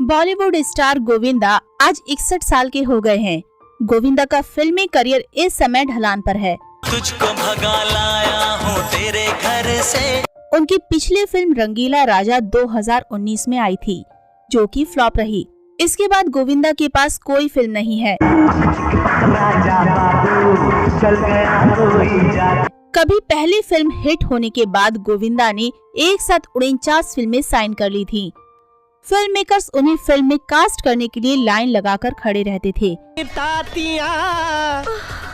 Bollywood star Govinda आज 61 साल के हो गए हैं। गोविंदा का फिल्मी करियर इस समय ढलान पर है। तुझको भगा लाया हूँ तेरे घर से। उनकी पिछली फिल्म रंगीला राजा 2019 में आई थी, जो कि फ्लॉप रही। इसके बाद गोविंदा के पास कोई फिल्म नहीं है। कभी पहली फिल्म हिट होने के बाद गोविंदा ने एक साथ 49 फिल्में साइन कर ली थी। फिल्म मेकर्स उन्हें फिल्म में कास्ट करने के लिए लाइन लगाकर खड़े रहते थे।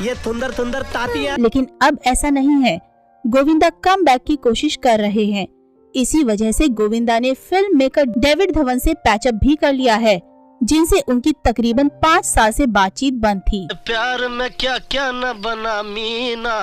ये तुंदर तातिया। लेकिन अब ऐसा नहीं है। गोविंदा कम बैक की कोशिश कर रहे हैं। इसी वजह से गोविंदा ने फिल्म मेकर डेविड धवन से पैचअप भी कर लिया है, जिनसे उनकी तकरीबन 5 साल से बातचीत बंद थी। प्यार में क्या क्या न बना मीना।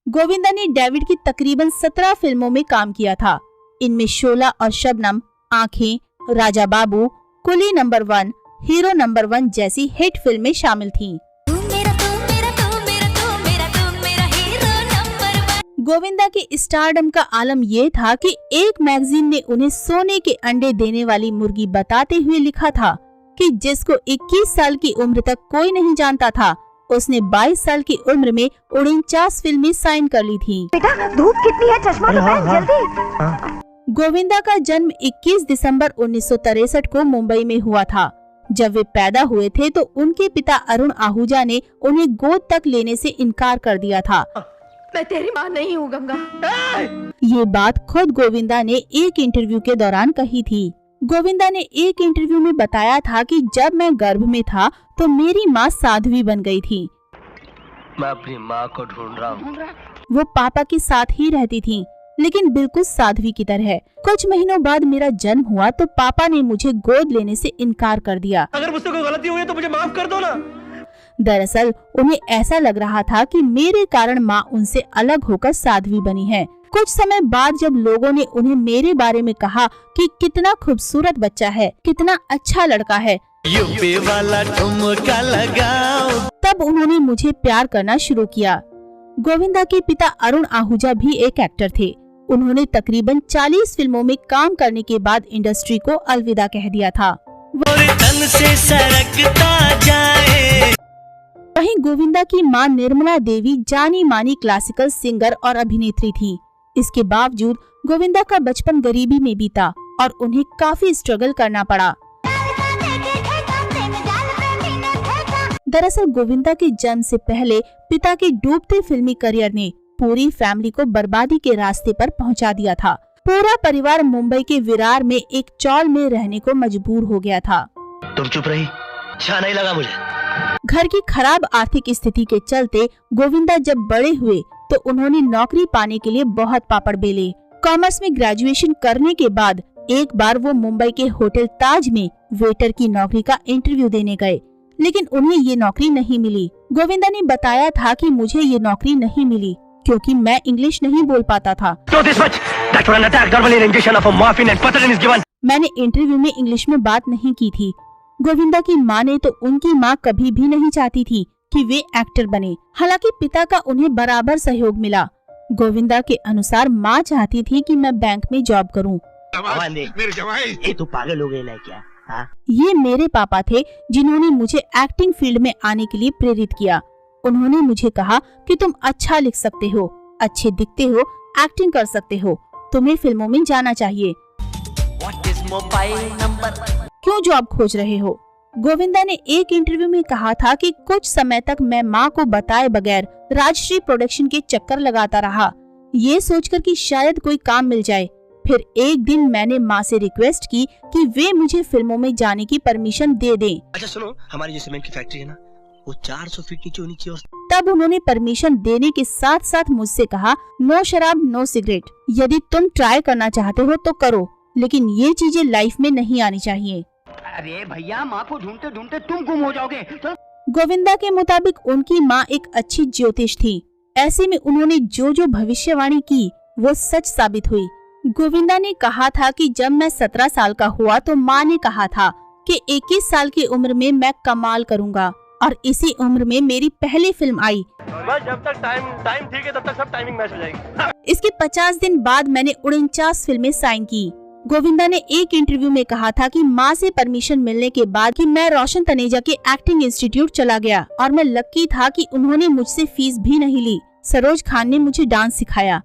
गोविंदा ने डेविड की तकरीबन 17 फिल्मों में काम किया था। इनमें शोला और शबनम, आँखें, राजा बाबू, कुली नंबर 1, हीरो नंबर 1 जैसी हिट फिल्में शामिल थीं। गोविंदा के स्टारडम का आलम ये था कि एक मैगजीन ने उन्हें सोने के अंडे देने वाली मुर्गी बताते हुए लिखा था कि जिसको 21 साल की उम्र तक कोई नहीं जानता था, उसने 22 साल की उम्र में 49 फिल्में साइन कर ली थी। बेटा धूप कितनी है, चश्मा तो पहन जल्दी। गोविंदा का जन्म 21 दिसंबर 1963 को मुंबई में हुआ था। जब वे पैदा हुए थे तो उनके पिता अरुण आहूजा ने उन्हें गोद तक लेने से इनकार कर दिया था। मैं तेरी माँ नहीं हूँ गंगा। ये बात खुद गोविंदा ने एक इंटरव्यू के दौरान कही थी। गोविंदा ने एक इंटरव्यू में बताया था कि जब मैं गर्भ में था तो मेरी माँ साध्वी बन गई थी। मैं अपनी माँ को ढूंढ रहा हूँ। वो पापा के साथ ही रहती थी, लेकिन बिल्कुल साध्वी की तरह। कुछ महीनों बाद मेरा जन्म हुआ तो पापा ने मुझे गोद लेने से इनकार कर दिया। अगर मुझसे कोई गलती हुई है तो मुझे माफ कर दो ना। दरअसल उन्हें ऐसा लग रहा था कि मेरे कारण माँ उनसे अलग होकर साध्वी बनी है। कुछ समय बाद जब लोगों ने उन्हें मेरे बारे में कहा कि कितना खूबसूरत बच्चा है, कितना अच्छा लड़का है, यूपी वाला ठुमका लगाओ, तब उन्होंने मुझे प्यार करना शुरू किया। गोविंदा के पिता अरुण आहूजा भी एक एक्टर थे। उन्होंने तकरीबन 40 फिल्मों में काम करने के बाद इंडस्ट्री को अलविदा कह दिया था। तन से सरकता जाए। वहीं गोविंदा की मां निर्मला देवी जानी मानी क्लासिकल सिंगर और अभिनेत्री थी। इसके बावजूद गोविंदा का बचपन गरीबी में बीता और उन्हें काफी स्ट्रगल करना पड़ा। दरअसल गोविंदा के जन्म से पहले पिता के डूबते फिल्मी करियर ने पूरी फैमिली को बर्बादी के रास्ते पर पहुंचा दिया था। पूरा परिवार मुंबई के विरार में एक चॉल में रहने को मजबूर हो गया था। तुम चुप रही, अच्छा नहीं लगा मुझे। घर की खराब आर्थिक स्थिति के चलते गोविंदा जब बड़े हुए तो उन्होंने नौकरी पाने के लिए बहुत पापड़ बेले। कॉमर्स में ग्रेजुएशन करने के बाद एक बार वो मुंबई के होटल ताज में वेटर की नौकरी का इंटरव्यू देने गए, लेकिन उन्हें ये नौकरी नहीं मिली। गोविंदा ने बताया था कि मुझे ये नौकरी नहीं मिली क्योंकि मैं इंग्लिश नहीं बोल पाता था। मैंने इंटरव्यू में इंग्लिश में बात नहीं की थी। गोविंदा की माँ ने तो उनकी माँ कभी भी नहीं चाहती थी कि वे एक्टर बने। हालांकि पिता का उन्हें बराबर सहयोग मिला। गोविंदा के अनुसार माँ चाहती थी कि मैं बैंक में जॉब करूं। ये तो पागल हो गए ना क्या? हाँ? ये मेरे पापा थे जिन्होंने मुझे एक्टिंग फील्ड में आने के लिए प्रेरित किया। उन्होंने मुझे कहा कि तुम अच्छा लिख सकते हो, अच्छे दिखते हो, एक्टिंग कर सकते हो, तुम्हें फिल्मों में जाना चाहिए। What is mobile number? क्यों जॉब खोज रहे हो? गोविंदा ने एक इंटरव्यू में कहा था कि कुछ समय तक मैं माँ को बताए बगैर राजश्री प्रोडक्शन के चक्कर लगाता रहा, ये सोचकर कि शायद कोई काम मिल जाए। फिर एक दिन मैंने माँ से रिक्वेस्ट की कि वे मुझे फिल्मों में जाने की परमिशन दे दें। अच्छा सुनो, हमारी जो सीमेंट की फैक्ट्री है ना, वो 400 फीट नीचे होनी चाहिए। तब उन्होंने परमिशन देने के साथ साथ मुझसे कहा, नो शराब नो सिगरेट, यदि तुम ट्राई करना चाहते हो तो करो, लेकिन ये चीजें लाइफ में नहीं आनी चाहिए। अरे भैया, माँ को ढूंढते ढूंढते तुम गुम हो जाओगे। गोविंदा के मुताबिक उनकी माँ एक अच्छी ज्योतिष थी। ऐसे में उन्होंने जो जो भविष्यवाणी की वो सच साबित हुई। गोविंदा ने कहा था कि जब मैं 17 साल का हुआ तो माँ ने कहा था कि 21 साल की उम्र में मैं कमाल करूँगा, और इसी उम्र में मेरी पहली फिल्म आई। बस जब तक टाइम ठीक है तब तक सब टाइमिंग मैच हो जाएगी। इसके 50 दिन बाद मैंने 49 फिल्में साइन की। गोविंदा ने एक इंटरव्यू में कहा था कि माँ से परमिशन मिलने के बाद कि मैं रोशन तनेजा के एक्टिंग इंस्टीट्यूट चला गया और मैं लकी था कि उन्होंने मुझसे फीस भी नहीं ली। सरोज खान ने मुझे डांस सिखाया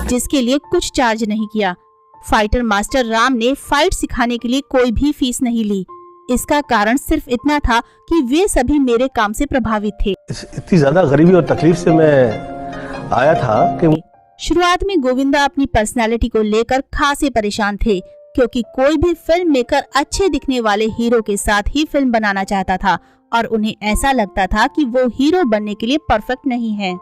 जिसके लिए कुछ चार्ज नहीं किया। फाइटर मास्टर राम ने फाइट सिखाने के लिए कोई भी फीस नहीं ली। इसका कारण सिर्फ इतना था कि वे सभी मेरे काम से प्रभावित थे। इतनी ज्यादा गरीबी और तकलीफ से मैं आया था कि शुरुआत में गोविंदा अपनी पर्सनालिटी को लेकर खासे परेशान थे, क्योंकि कोई भी फिल्म मेकर अच्छे दिखने वाले हीरो के साथ ही फिल्म बनाना चाहता था और उन्हें ऐसा लगता था कि वो हीरो बनने के लिए परफेक्ट नहीं है।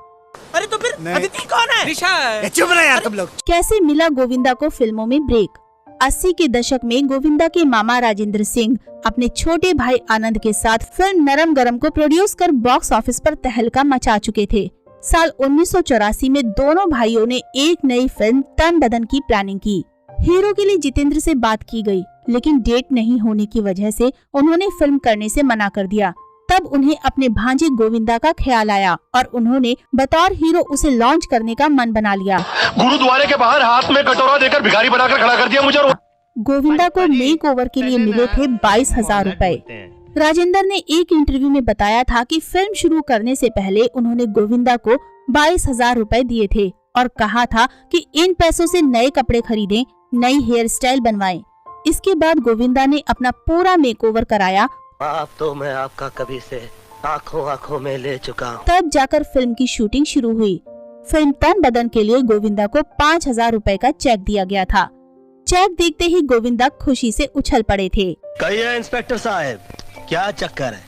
अरे तो फिर अदिति कौन है? ऋषा है। चुप रहे यार तुम लोग। कैसे मिला गोविंदा को फिल्मों में ब्रेक? 80 के दशक में गोविंदा के मामा राजेंद्र सिंह अपने छोटे भाई आनंद के साथ फिल्म नरम गरम को प्रोड्यूस कर बॉक्स ऑफिस पर तहलका मचा चुके थे। साल 1984 में दोनों भाइयों ने एक नई फिल्म तन बदन की प्लानिंग की। हीरो के लिए जितेंद्र से बात की गई, लेकिन डेट नहीं होने की वजह से उन्होंने फिल्म करने से मना कर दिया। तब उन्हें अपने भांजे गोविंदा का ख्याल आया और उन्होंने बतौर हीरो उसे लॉन्च करने का मन बना लिया। गुरुद्वारे के बाहर हाथ में कटोरा देकर भिखारी बनाकर खड़ा कर दिया मुझे। गोविंदा को मेक ओवर के लिए मिले थे 22,000 रुपए। राजेंद्र ने एक इंटरव्यू में बताया था कि फिल्म शुरू करने से पहले उन्होंने गोविंदा को 22,000 रुपए दिए थे और कहा था कि इन पैसों से नए कपड़े खरीदें, नई हेयर स्टाइल बनवाएं। इसके बाद गोविंदा ने अपना पूरा मेकओवर कराया। अब तो मैं आपका कभी से आंखों आंखों में ले चुका हूँ। तब जाकर फिल्म की शूटिंग शुरू हुई। फिल्म तन बदन के लिए गोविंदा को 5,000 रुपए का चेक दिया गया था। चेक देखते ही गोविंदा खुशी से उछल पड़े थे। कहिए इंस्पेक्टर साहब, क्या चक्कर है?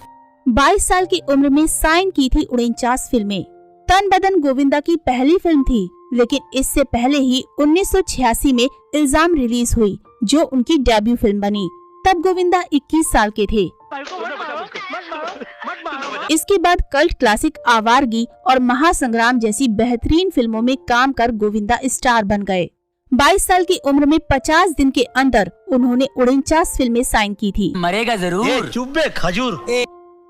22 साल की उम्र में साइन की थी 49 फिल्में। तन बदन गोविंदा की पहली फिल्म थी, लेकिन इससे पहले ही 1986 में इल्जाम रिलीज हुई, जो उनकी डेब्यू फिल्म बनी। तब गोविंदा 21 साल के थे। इसके बाद कल्ट क्लासिक आवारगी और महासंग्राम जैसी बेहतरीन फिल्मों में काम कर गोविंदा स्टार बन गए। 22 साल की उम्र में 50 दिन के अंदर उन्होंने 49 फिल्में साइन की थी। मरेगा जरूर। चुप्पे खजूर।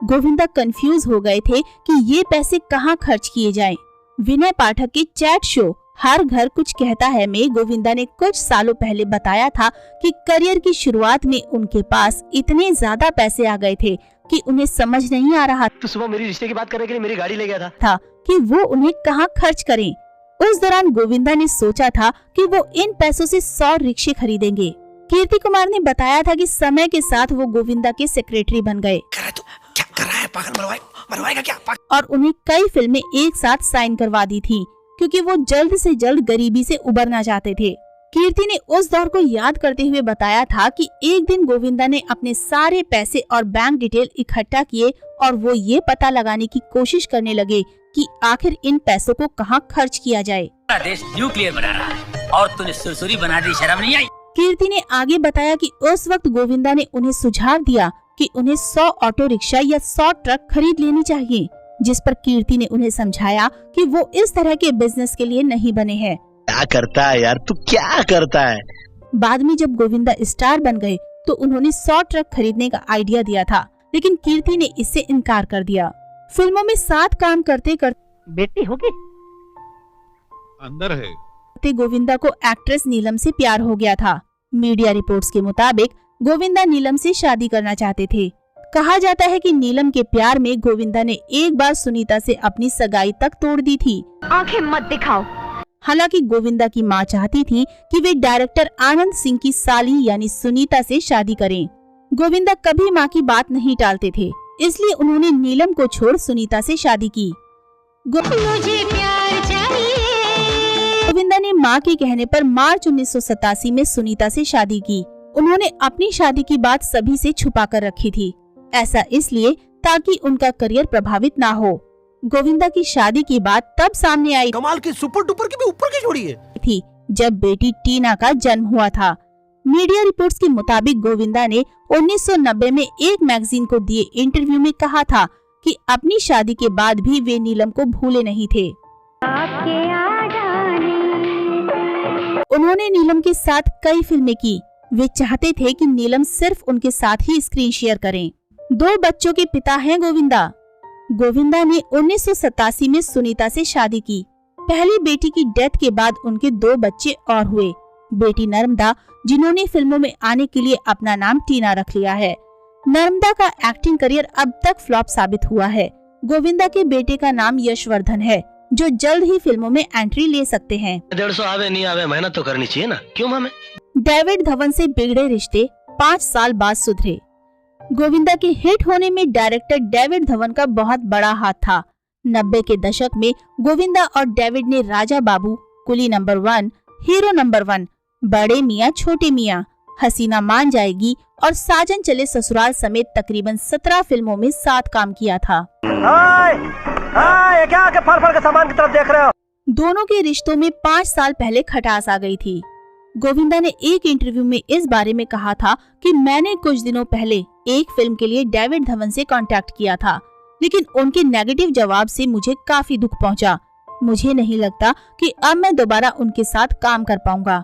गोविंदा कंफ्यूज हो गए थे कि ये पैसे कहाँ खर्च किए जाएं। विनय पाठक के चैट शो हर घर कुछ कहता है में गोविंदा ने कुछ सालों पहले बताया था कि करियर की शुरुआत में उनके पास इतने ज्यादा पैसे आ गए थे कि उन्हें समझ नहीं आ रहा तो सुबह मेरी रिश्ते की बात करने के लिए मेरी गाड़ी ले गया था कि वो उन्हें कहाँ खर्च करें। उस दौरान गोविंदा ने सोचा था कि वो इन पैसों से 100 रिक्शे खरीदेंगे। कीर्ति कुमार ने बताया था कि समय के साथ वो गोविंदा के सेक्रेटरी बन गए और उन्हें कई फिल्में एक साथ साइन करवा दी थी, क्योंकि वो जल्द से जल्द गरीबी से उबरना चाहते थे। कीर्ति ने उस दौर को याद करते हुए बताया था कि एक दिन गोविंदा ने अपने सारे पैसे और बैंक डिटेल इकट्ठा किए और वो ये पता लगाने की कोशिश करने लगे कि आखिर इन पैसों को कहाँ खर्च किया जाए। देश न्यूक्लियर बना रहा है और तूने सुरसुरी बना दी, शर्म नहीं आई? कीर्ति ने आगे बताया कि उस वक्त गोविंदा ने उन्हें सुझाव दिया कि उन्हें 100 ऑटो रिक्शा या 100 ट्रक खरीद लेनी चाहिए, जिस पर कीर्ति ने उन्हें समझाया कि वो इस तरह के बिजनेस के लिए नहीं बने हैं। क्या करता है यार तू, क्या करता है? बाद में जब गोविंदा स्टार बन गए तो उन्होंने 100 ट्रक खरीदने का आइडिया दिया था, लेकिन कीर्ति ने इससे इनकार कर दिया। फिल्मों में साथ काम करते करते बेटी होगी अंदर है। गोविंदा को एक्ट्रेस नीलम से प्यार हो गया था। मीडिया रिपोर्ट्स के मुताबिक गोविंदा नीलम से शादी करना चाहते थे। कहा जाता है कि नीलम के प्यार में गोविंदा ने एक बार सुनीता से अपनी सगाई तक तोड़ दी थी। आंखें मत दिखाओ। हालांकि गोविंदा की मां चाहती थी कि वे डायरेक्टर आनंद सिंह की साली यानी सुनीता से शादी करें। गोविंदा कभी मां की बात नहीं टालते थे, इसलिए उन्होंने नीलम को छोड़ सुनीता से शादी की। मुझे प्यार चाहिए। गोविंदा ने मां के कहने पर मार्च 1987 में सुनीता से शादी की। उन्होंने अपनी शादी की बात सभी से छुपा कर रखी थी। ऐसा इसलिए ताकि उनका करियर प्रभावित ना हो। गोविंदा की शादी की बात तब सामने आई कमाल की सुपर डुपर की भी ऊपर की जोड़ी है थी जब बेटी टीना का जन्म हुआ था। मीडिया रिपोर्ट्स के मुताबिक गोविंदा ने 1990 में एक मैगजीन को दिए इंटरव्यू में कहा था कि अपनी शादी के बाद भी वे नीलम को भूले नहीं थे। उन्होंने नीलम के साथ कई फिल्में की। वे चाहते थे कि नीलम सिर्फ उनके साथ ही स्क्रीन शेयर करें। 2 बच्चों के पिता हैं गोविंदा। गोविंदा ने 1987 में सुनीता से शादी की। पहली बेटी की डेथ के बाद उनके 2 बच्चे और हुए। बेटी नर्मदा, जिन्होंने फिल्मों में आने के लिए अपना नाम टीना रख लिया है। नर्मदा का एक्टिंग करियर अब तक फ्लॉप साबित हुआ है। गोविंदा के बेटे का नाम यशवर्धन है, जो जल्द ही फिल्मों में एंट्री ले सकते हैं। 150 आवे नहीं आवे, मेहनत तो करनी चाहिए ना, क्यों मामे? डेविड धवन से बिगड़े रिश्ते 5 साल बाद सुधरे। गोविंदा के हिट होने में डायरेक्टर डेविड धवन का बहुत बड़ा हाथ था। 90 के दशक में गोविंदा और डेविड ने राजा बाबू, कुली नंबर 1, हीरो नंबर 1, बड़े मियाँ छोटे मियाँ, हसीना मान जाएगी और साजन चले ससुराल समेत तकरीबन 17 फिल्मों में साथ काम किया था। ये क्या आके फर के सामान की तरफ देख रहे हो? दोनों के रिश्तों में 5 साल पहले खटास आ गई थी। गोविंदा ने एक इंटरव्यू में इस बारे में कहा था कि मैंने कुछ दिनों पहले एक फिल्म के लिए डेविड धवन से कांटेक्ट किया था, लेकिन उनके नेगेटिव जवाब से मुझे काफी दुख पहुंचा। मुझे नहीं लगता कि अब मैं दोबारा उनके साथ काम कर पाऊंगा।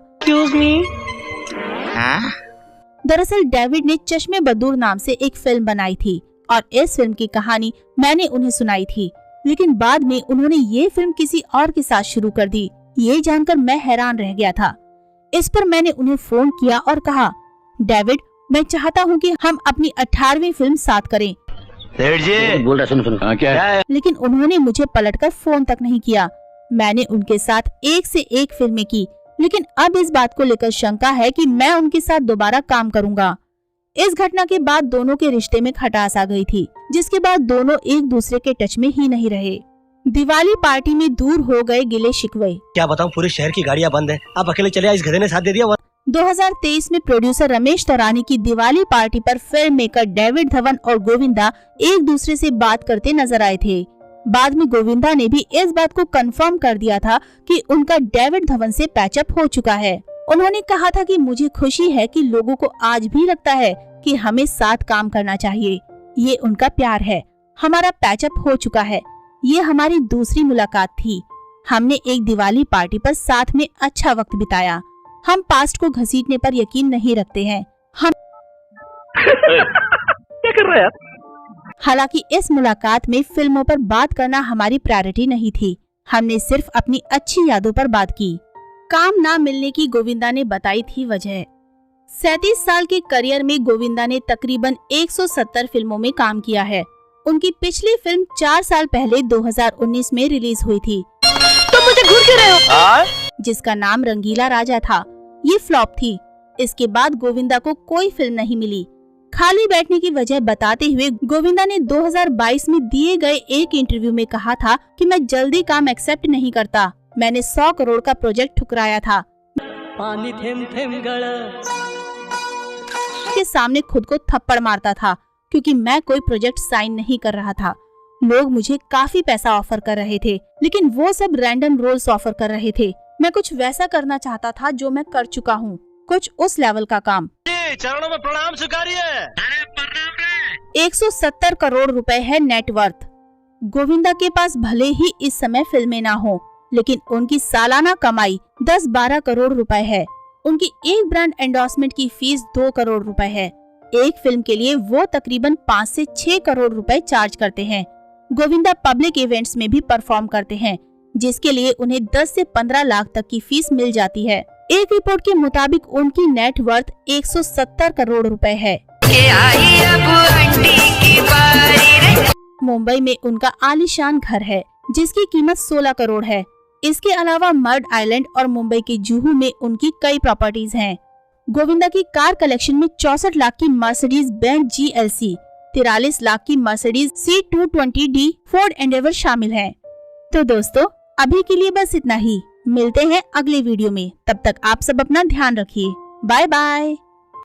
दरअसल डेविड ने चश्मे बदूर नाम से एक फिल्म बनाई थी और इस फिल्म की कहानी मैंने उन्हें सुनाई थी, लेकिन बाद में उन्होंने ये फिल्म किसी और के साथ शुरू कर दी। ये जानकर मैं हैरान रह गया था। इस पर मैंने उन्हें फोन किया और कहा, डेविड, मैं चाहता हूँ कि हम अपनी 18वीं फिल्म साथ करें। बोल रहा सुन क्या है? लेकिन उन्होंने मुझे पलटकर फोन तक नहीं किया। मैंने उनके साथ एक से एक फिल्में की, लेकिन अब इस बात को लेकर शंका है कि मैं उनके साथ दोबारा काम करूंगा। इस घटना के बाद दोनों के रिश्ते में खटास आ गई थी, जिसके बाद दोनों एक दूसरे के टच में ही नहीं रहे। दिवाली पार्टी में दूर हो गए गिले शिकवे। क्या बताऊं, पूरे शहर की गाड़ियां बंद है, अब अकेले चले आए, इस गधे ने साथ दे दिया। 2023 में प्रोड्यूसर रमेश तरानी की दिवाली पार्टी पर फिल्म मेकर डेविड धवन और गोविंदा एक दूसरे से बात करते नजर आए थे। बाद में गोविंदा ने भी इस बात को कंफर्म कर दिया था कि उनका डेविड धवन से पैचअप हो चुका है। उन्होंने कहा था कि मुझे खुशी है कि लोगों को आज भी लगता है कि हमें साथ काम करना चाहिए। ये उनका प्यार है। हमारा पैचअप हो चुका है। ये हमारी दूसरी मुलाकात थी। हमने एक दिवाली पार्टी पर साथ में अच्छा वक्त बिताया। हम पास्ट को घसीटने पर यकीन नहीं रखते हैं। हम क्या कर रहे हैं? हालांकि इस मुलाकात में फिल्मों पर बात करना हमारी प्रायोरिटी नहीं थी। हमने सिर्फ अपनी अच्छी यादों पर बात की। काम ना मिलने की गोविंदा ने बताई थी वजह। 37 साल के करियर में गोविंदा ने तकरीबन 170 फिल्मों में काम किया है। उनकी पिछली फिल्म 4 साल पहले 2019 में रिलीज हुई थी, तुम मुझे घूर क्यों रहे हो? जिसका नाम रंगीला राजा था। ये फ्लॉप थी। इसके बाद गोविंदा को कोई फिल्म नहीं मिली। खाली बैठने की वजह बताते हुए गोविंदा ने 2022 में दिए गए एक इंटरव्यू में कहा था कि मैं जल्दी काम एक्सेप्ट नहीं करता। मैंने 100 करोड़ का प्रोजेक्ट ठुकराया था। पानी थेम थेम गड़ा के सामने खुद को थप्पड़ मारता था क्योंकि मैं कोई प्रोजेक्ट साइन नहीं कर रहा था। लोग मुझे काफी पैसा ऑफर कर रहे थे, लेकिन वो सब रैंडम रोल्स ऑफर कर रहे थे। मैं कुछ वैसा करना चाहता था जो मैं कर चुका हूँ, कुछ उस लेवल का काम। चरणों में प्रणाम स्वीकारिए। 170 करोड़ रुपए है नेटवर्थ। गोविंदा के पास भले ही इस समय फिल्में ना हो, लेकिन उनकी सालाना कमाई 10-12 करोड़ रुपए है। उनकी एक ब्रांड एंडोर्समेंट की फीस 2 करोड़ रुपए है। एक फिल्म के लिए वो तकरीबन 5 से 6 करोड़ रुपए चार्ज करते हैं। गोविंदा पब्लिक इवेंट्स में भी परफॉर्म करते हैं, जिसके लिए उन्हें 10 से 15 लाख तक की फीस मिल जाती है। एक रिपोर्ट के मुताबिक उनकी नेटवर्थ 170 करोड़ रुपए है। मुंबई में उनका आलीशान घर है, जिसकी कीमत 16 करोड़ है। इसके अलावा मर्ड आइलैंड और मुंबई के जुहू में उनकी कई प्रॉपर्टीज हैं। गोविंदा की कार कलेक्शन में 64 लाख की मर्सिडीज बेंज GLC, 43 लाख की मर्सिडीज C220D फोर्ड एंडेवर शामिल हैं। तो दोस्तों, अभी के लिए बस इतना ही। मिलते हैं अगले वीडियो में। तब तक आप सब अपना ध्यान रखिए। Bye bye.